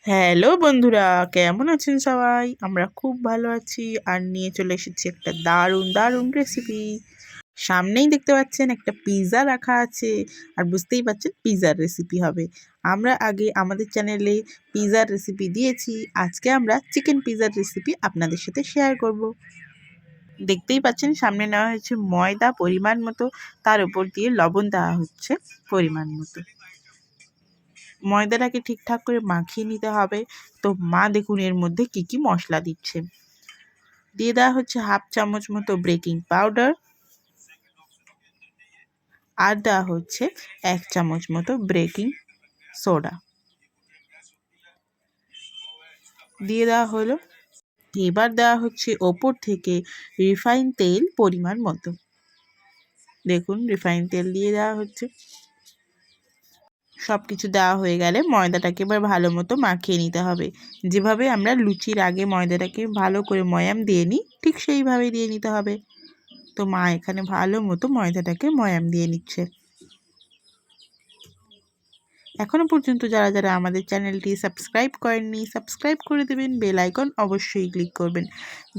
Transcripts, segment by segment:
Hello বন্ধুরা, কেমন আছেন সবাই? আমরা খুব ভালো আছি আর নিয়ে চলে এসেছি একটা দারুণ দারুণ রেসিপি। সামনেই দেখতে পাচ্ছেন একটা পিৎজা রাখা আছে আর বুঝতেই পারছেন পিৎজার রেসিপি হবে। আমরা আগে আমাদের চ্যানেলে পিৎজার রেসিপি দিয়েছি, আজকে আমরা চিকেন পিৎজার রেসিপি আপনাদের সাথে শেয়ার করব। দেখতেই পাচ্ছেন সামনে নেওয়া হয়েছে ময়দা পরিমাণ মতো, তার উপর দিয়ে লবণ দেওয়া হচ্ছে পরিমাণ মতো। ময়দাটাকে ঠিকঠাক করে মাখিয়ে নিতে হবে। তো মা দেখুন এর মধ্যে কি কি মশলা দিচ্ছে। দিয়ে দেওয়া হচ্ছে হাফ চামচ মতো বেকিং পাউডার, আর দেওয়া হচ্ছে 1 চামচ মতো বেকিং সোডা দিয়ে দেওয়া হলো। এবার দেওয়া হচ্ছে ওপর থেকে রিফাইন তেল পরিমাণ মতো। দেখুন রিফাইন তেল দিয়ে দেওয়া হচ্ছে। সব কিছু দেওয়া হয়ে গেলে ময়দাটাকে এবার ভালো মতো মাখিয়ে নিতে হবে। যেভাবে আমরা লুচির আগে ময়দাটাকে ভালো করে ময়াম দিয়ে নিই, ঠিক সেইভাবেই দিয়ে নিতে হবে। তো মা এখানে ভালো মতো ময়দাটাকে ময়াম দিয়ে নিচ্ছে। এখনও পর্যন্ত যারা যারা আমাদের চ্যানেলটি সাবস্ক্রাইব করেননি, সাবস্ক্রাইব করে দেবেন, বেল আইকন অবশ্যই ক্লিক করবেন।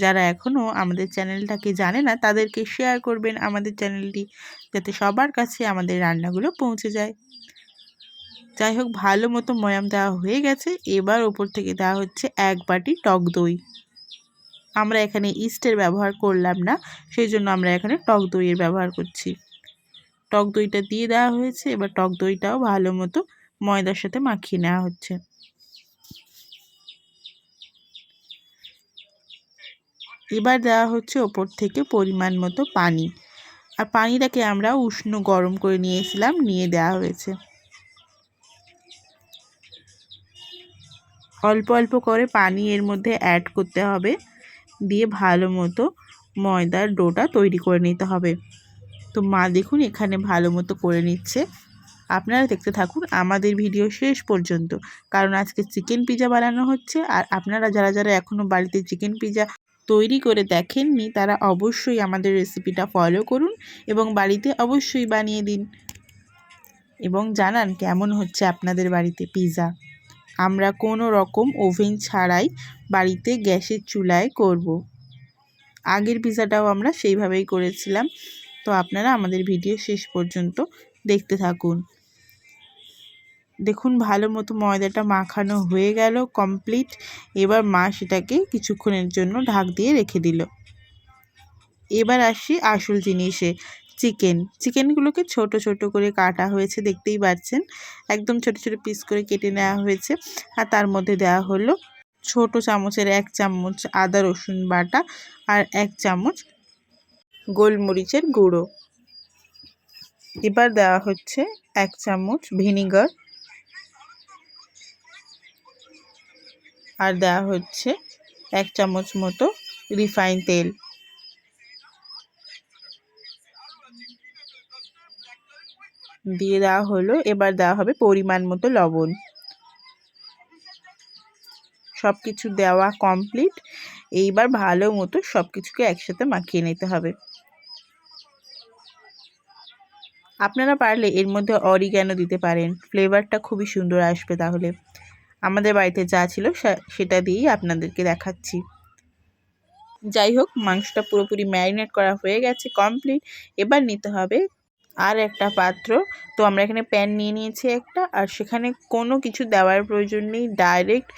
যারা এখনও আমাদের চ্যানেলটাকে জানে না তাদেরকে শেয়ার করবেন আমাদের চ্যানেলটি, যাতে সবার কাছে আমাদের রান্নাগুলো পৌঁছে যায়। যাই হোক, ভালো মতো ময়াম দেওয়া হয়ে গেছে। এবার ওপর থেকে দেওয়া হচ্ছে 1 বাটি টক দই। আমরা এখানে ইস্টের ব্যবহার করলাম না, সেই জন্য আমরা এখানে টক দইয়ের ব্যবহার করছি। টক দইটা দিয়ে দেওয়া হয়েছে। এবার টক দইটাও ভালো মতো ময়দার সাথে মাখিয়ে নেওয়া হচ্ছে। এবার দেওয়া হচ্ছে ওপর থেকে পরিমাণ মতো পানি, আর পানিটাকে আমরা উষ্ণ গরম করে নিয়েছিলাম, নিয়ে দেওয়া হয়েছে। অল্প অল্প করে পানি এর মধ্যে অ্যাড করতে হবে, দিয়ে ভালো মতো ময়দার ডোটা তৈরি করে নিতে হবে। তো মা দেখুন এখানে ভালো মতো করে নিচ্ছে। আপনারা দেখতে থাকুন আমাদের ভিডিও শেষ পর্যন্ত, কারণ আজকে চিকেন পিৎজা বানানো হচ্ছে। আর আপনারা যারা যারা এখনও বাড়িতে চিকেন পিৎজা তৈরি করে দেখেননি তারা অবশ্যই আমাদের রেসিপিটা ফলো করুন এবং বাড়িতে অবশ্যই বানিয়ে দিন এবং জানান কেমন হচ্ছে আপনাদের বাড়িতে পিৎজা। আমরা কোনো রকম ওভেন ছাড়াই বাড়িতে গ্যাসের চুলায় করব। আগের পিৎজাটাও আমরা সেইভাবেই করেছিলাম। তো আপনারা আমাদের ভিডিও শেষ পর্যন্ত দেখতে থাকুন। দেখুন ভালো মতো ময়দাটা মাখানো হয়ে গেল কমপ্লিট। এবার মা সেটাকে কিছুক্ষণের জন্য ঢাক দিয়ে রেখে দিল। এবার আসি আসল জিনিসে, চিকেনগুলোকে ছোট ছোট করে কাটা হয়েছে, দেখতেই পাচ্ছেন একদম ছোট ছোট পিস করে কেটে নেওয়া হয়েছে। আর তার মধ্যে দেওয়া হলো ছোট চামচের 1 চামচ আদা রসুন বাটা আর 1 চামচ গোলমরিচের গুঁড়ো। এবার দেওয়া হচ্ছে 1 চামচ ভিনিগার, আর দেওয়া হচ্ছে 1 চামচ মতো রিফাইন তেল। দিয়ে দেওয়া হলো। এবার দেওয়া হবে পরিমাণ মতো লবণ। সব কিছু দেওয়া কমপ্লিট। এইবার ভালো মতো সব কিছুকে একসাথে মাখিয়ে নিতে হবে। আপনারা পারলে এর মধ্যে অরিগ্যানো দিতে পারেন, ফ্লেভারটা খুবই সুন্দর আসবে। তাহলে আমাদের বাড়িতে যা ছিল সেটা দিয়েই আপনাদেরকে দেখাচ্ছি। যাই হোক, মাংসটা পুরোপুরি ম্যারিনেট করা হয়ে গেছে কমপ্লিট। এবার নিতে হবে আর একটা পাত্র। তো আমরা এখানে প্যান নিয়ে নিয়েছি একটা, আর সেখানে কোনো কিছু দেওয়ার প্রয়োজন নেই। ডাইরেক্ট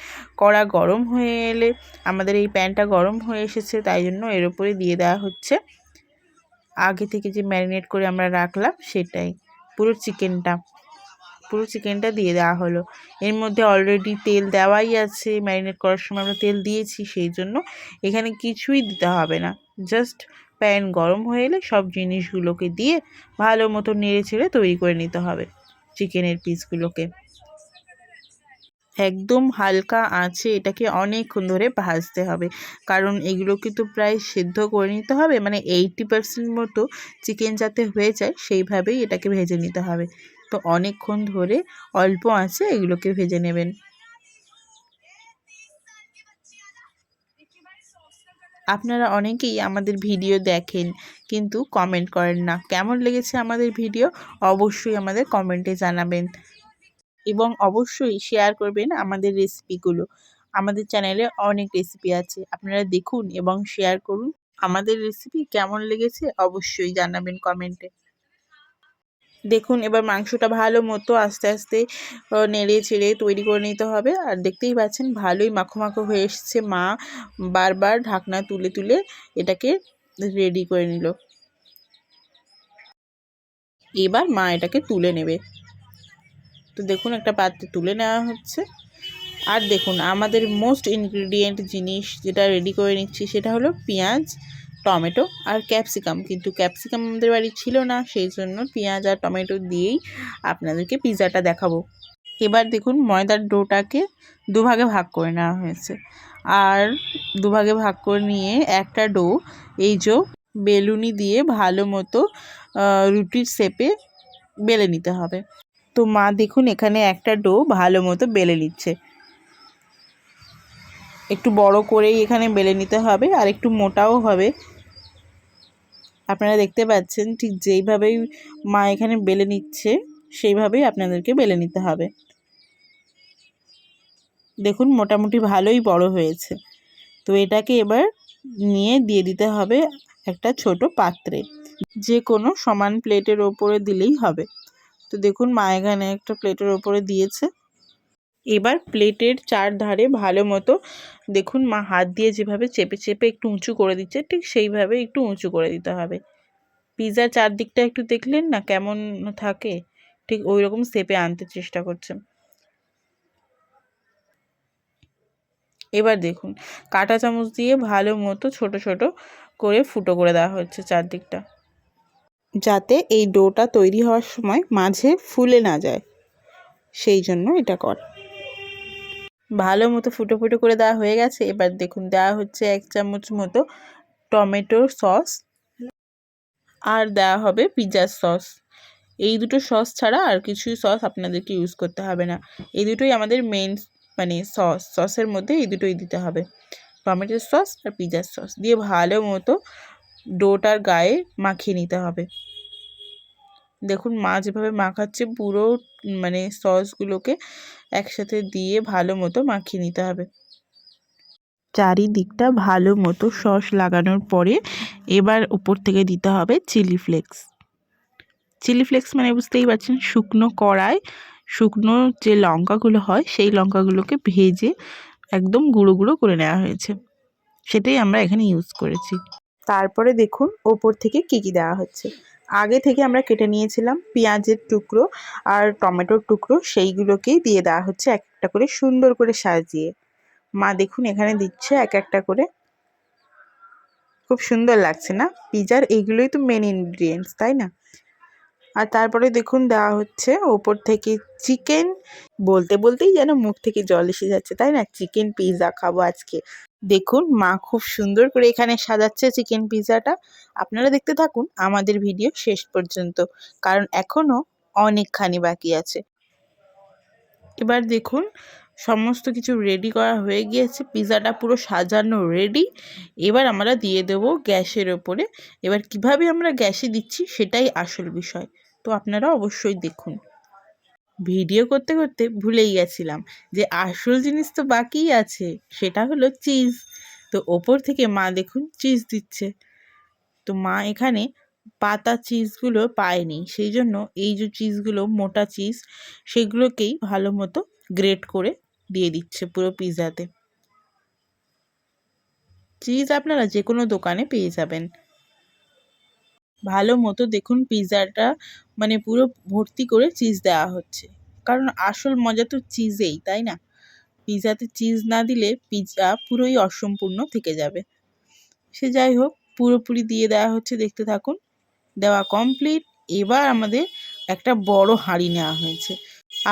কড়া গরম হয়ে এলে, আমাদের এই প্যানটা গরম হয়ে এসেছে তাই জন্য এর উপরে দিয়ে দেওয়া হচ্ছে আগে থেকে যে ম্যারিনেট করে আমরা রাখলাম সেটাই, পুরো চিকেনটা দিয়ে দেওয়া হলো। এর মধ্যে অলরেডি তেল দেওয়াই আছে, ম্যারিনেট করার সময় আমরা তেল দিয়েছি, সেই জন্য এখানে কিছুই দিতে হবে না। জাস্ট প্যান গরম হয়ে এলে সব জিনিসগুলোকে দিয়ে ভালো মতো নেড়ে ছেড়ে তৈরি করে নিতে হবে চিকেনের পিসগুলোকে। একদম হালকা আঁচে এটাকে অনেকক্ষণ ধরে ভাজতে হবে, কারণ এগুলোকে তো প্রায় সেদ্ধ করে নিতে হবে, মানে 80% মতো চিকেন যাতে হয়ে যায় সেইভাবেই এটাকে ভেজে নিতে হবে। তো অনেকক্ষণ ধরে অল্প আঁচে এগুলোকে ভেজে নেবেন। আপনারা অনেকেই আমাদের ভিডিও দেখেন কিন্তু কমেন্ট করেন না। কেমন লেগেছে আমাদের ভিডিও অবশ্যই আমাদের কমেন্টে জানাবেন। এবং অবশ্যই শেয়ার করবেন আমাদের রেসিপিগুলো। আমাদের চ্যানেলে অনেক রেসিপি আছে, আপনারা দেখুন এবং শেয়ার করুন। আমাদের রেসিপি কেমন লেগেছে অবশ্যই জানাবেন কমেন্টে। দেখুন এবার মাংসটা ভালো মতো আস্তে আস্তে নেড়ে ছেড়ে তৈরি করে নিতে হবে। আর দেখতেই পাচ্ছেন ভালোই মাখো মাখো হয়ে এসছে। মা বারবার ঢাকনা তুলে তুলে এটাকে রেডি করে নিল। এবার মা এটাকে তুলে নেবে। তো দেখুন একটা পাত্রে তুলে নেওয়া হচ্ছে। আর দেখুন আমাদের মোস্ট ইনগ্রিডিয়েন্ট জিনিস যেটা রেডি করে নিচ্ছি সেটা হলো পেঁয়াজ, টমেটো আর ক্যাপসিকাম। কিন্তু ক্যাপসিকাম আমাদের বাড়ি ছিল না, সেই জন্য পেঁয়াজ আর টমেটো দিয়েই আপনাদেরকে পিৎজাটা দেখাবো। এবার দেখুন ময়দার ডোটাকে দুভাগে ভাগ করে নেওয়া হয়েছে। আর দুভাগে ভাগ করে নিয়ে একটা ডো এই যে বেলুনি দিয়ে ভালো মতো রুটির শেপে বেলে নিতে হবে। তো মা দেখুন এখানে একটা ডো ভালো মতো বেলে নিচ্ছে। একটু বড় করেই এখানে বেলে নিতে হবে আর একটু মোটাও হবে। আপনারা দেখতে পাচ্ছেন ঠিক যেইভাবেই মা এখানে বেলে নিচ্ছে সেইভাবেই আপনাদেরকে বেলে নিতে হবে। দেখুন মোটামুটি ভালোই বড় হয়েছে। তো এটাকে এবার নিয়ে দিয়ে দিতে হবে একটা ছোট পাত্রে, যে কোনো সমান প্লেটের ওপরে দিলেই হবে। তো দেখুন মা এখানে একটা প্লেটের ওপরে দিয়েছে। এবার প্লেটের চারধারে ভালো মতো দেখুন মা হাত দিয়ে যেভাবে চেপে চেপে একটু উঁচু করে দিচ্ছে, ঠিক সেইভাবে একটু উঁচু করে দিতে হবে। পিৎজার চারদিকটা একটু দেখলেন না কেমন থাকে, ঠিক ওই রকম শেপে আনতে চেষ্টা করছে। এবার দেখুন কাঁটা চামচ দিয়ে ভালো মতো ছোট ছোট করে ফুটো করে দেওয়া হচ্ছে চারদিকটা, যাতে এই ডোটা তৈরি হওয়ার সময় মাঝে ফুলে না যায়, সেই জন্য এটা কর। ভালো মতো ফুটো ফুটো করে দেওয়া হয়ে গেছে। এবার দেখুন দেওয়া হচ্ছে 1 চামচ মতো টমেটোর সস আর দেওয়া হবে পিৎজার সস। এই দুটো সস ছাড়া আর কিছুই সস আপনাদেরকে ইউজ করতে হবে না। এই দুটোই আমাদের মেন মানে সসের মধ্যে এই দুটোই দিতে হবে, টমেটোর সস আর পিৎজার সস দিয়ে ভালো মতো ডোটার গায়ে মাখিয়ে নিতে হবে। দেখুন মা যেভাবে মাখাচ্ছে পুরো মানে সসগুলোকে একসাথে দিয়ে ভালো মতো মাখিয়ে নিতে হবে। চারিদিকটা ভালো মতো সস লাগানোর পরে এবার উপর থেকে দিতে হবে চিলি ফ্লেক্স। চিলি ফ্লেক্স মানে বুঝতেই পারছেন শুকনো কড়ায় শুকনো যে লঙ্কাগুলো হয় সেই লঙ্কাগুলোকে ভেজে একদম গুঁড়ো গুঁড়ো করে নেওয়া হয়েছে, সেটাই আমরা এখানে ইউজ করেছি। তারপরে দেখুন ওপর থেকে কী কী দেওয়া হচ্ছে। আগে থেকে আমরা কেটে নিয়েছিলাম পেঁয়াজের টুকরো আর টমেটোর টুকরো, সেইগুলোকেই দিয়ে দেওয়া হচ্ছে এক একটা করে সুন্দর করে সাজিয়ে। মা দেখুন এখানে দিচ্ছে এক একটা করে, খুব সুন্দর লাগছে না? পিৎজার এইগুলোই তো মেন ইনগ্রিডিয়েন্টস, তাই না? আর তারপরে দেখুন দেওয়া হচ্ছে ওপর থেকে চিকেন। বলতে বলতেই যেন মুখ থেকে জল এসে যাচ্ছে, তাই না? চিকেন পিৎজা খাবো আজকে। দেখুন মা খুব সুন্দর করে এখানে সাজাচ্ছে চিকেন পিৎজাটা। আপনারা দেখতে থাকুন আমাদের ভিডিও শেষ পর্যন্ত, কারণ এখনও অনেকখানি বাকি আছে। এবার দেখুন সমস্ত কিছু রেডি করা হয়ে গিয়েছে, পিৎজাটা পুরো সাজানো রেডি। এবার আমরা দিয়ে দেব গ্যাসের ওপরে। এবার কিভাবে আমরা গ্যাসে দিচ্ছি সেটাই আসল বিষয়, তো আপনারা অবশ্যই দেখুন। ভিডিও করতে করতে ভুলেই গেছিলাম যে আসল জিনিস তো বাকিই আছে, সেটা হলো চিজ। তো ওপর থেকে মা দেখুন চিজ দিচ্ছে। তো মা এখানে পাতা চিজগুলো পায়নি, সেই জন্য এই যে চিজগুলো মোটা চিজ সেগুলোকেই ভালো মতো গ্রেট করে দিয়ে দিচ্ছে পুরো পিৎজাতে। চিজ আপনারা যে কোনো দোকানে পেয়ে যাবেন। ভালো মতো দেখুন পিৎজাটা মানে পুরো ভর্তি করে চিজ দেওয়া হচ্ছে, কারণ আসল মজা তো চিজেই, তাই না? পিৎজাতে চিজ না দিলে পিৎজা পুরোই অসম্পূর্ণ থেকে যাবে। সে যাই হোক, পুরোপুরি দিয়ে দেওয়া হচ্ছে, দেখতে থাকুন। দেওয়া কমপ্লিট। এবার আমাদের একটা বড় হাঁড়ি নেওয়া হয়েছে,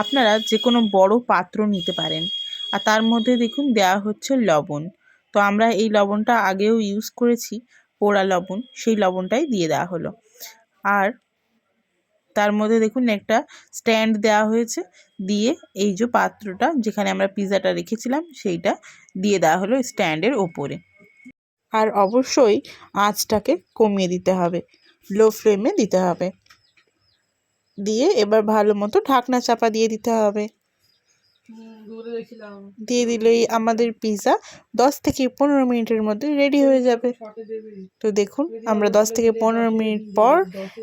আপনারা যে কোনো বড় পাত্র নিতে পারেন। আর তার মধ্যে দেখুন দেওয়া হচ্ছে লবণ। তো আমরা এই লবণটা আগেও ইউজ করেছি, পোড়া লবণ, সেই লবণটাই দিয়ে দেওয়া হলো। আর তার মধ্যে দেখুন একটা স্ট্যান্ড দেওয়া হয়েছে, দিয়ে এই যে পাত্রটা যেখানে আমরা পিৎজাটা রেখেছিলাম সেইটা দিয়ে দেওয়া হলো স্ট্যান্ডের ওপরে। আর অবশ্যই আঁচটাকে কমিয়ে দিতে হবে, লো ফ্লেমে দিতে হবে। দিয়ে এবার ভালো মতো ঢাকনা চাপা দিয়ে দিতে হবে। দিয়ে দিলেই আমাদের পিৎজা 10 থেকে 15 মিনিটের মধ্যে রেডি হয়ে যাবে। তো দেখুন আমরা 10 থেকে 15 মিনিট পর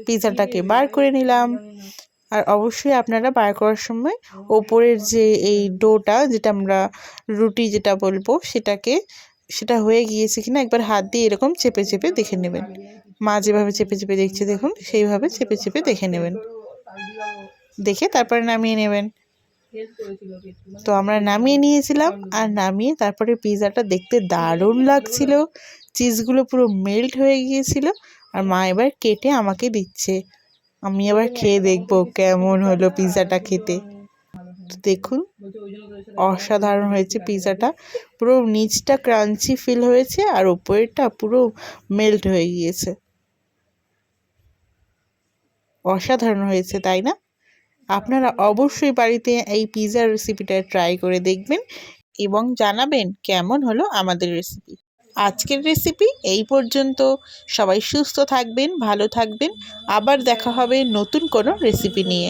পিৎজাটাকে বার করে নিলাম। আর অবশ্যই আপনারা বার করার সময় ওপরের যে এই ডোটা, যেটা আমরা রুটি যেটা বলবো, সেটা হয়ে গিয়েছে কিনা একবার হাত দিয়ে এরকম চেপে চেপে দেখে নেবেন। মা যেভাবে চেপে চেপে দেখছে দেখুন, সেইভাবে চেপে চেপে দেখে নেবেন, দেখে তারপরে নামিয়ে নেবেন। তো আমরা নামিয়ে নিয়েছিলাম, আর নামিয়ে তারপরে পিৎজাটা দেখতে দারুণ লাগছিল, চিজগুলো পুরো মেল্ট হয়ে গিয়েছিল। আর মা এবার কেটে আমাকে দিচ্ছে, আমি আবার খেয়ে দেখবো কেমন হলো পিৎজাটা খেতে। দেখুন অসাধারণ হয়েছে পিৎজাটা, পুরো নিচটা ক্রাঞ্চি ফিল হয়েছে আর উপরেরটা পুরো মেল্ট হয়ে গিয়েছে। অসাধারণ হয়েছে, তাই না? আপনারা অবশ্যই বাড়িতে এই পিৎজার রেসিপিটা ট্রাই করে দেখবেন এবং জানাবেন কেমন হলো আমাদের রেসিপি। আজকের রেসিপি এই পর্যন্ত। সবাই সুস্থ থাকবেন, ভালো থাকবেন। আবার দেখা হবে নতুন কোনো রেসিপি নিয়ে।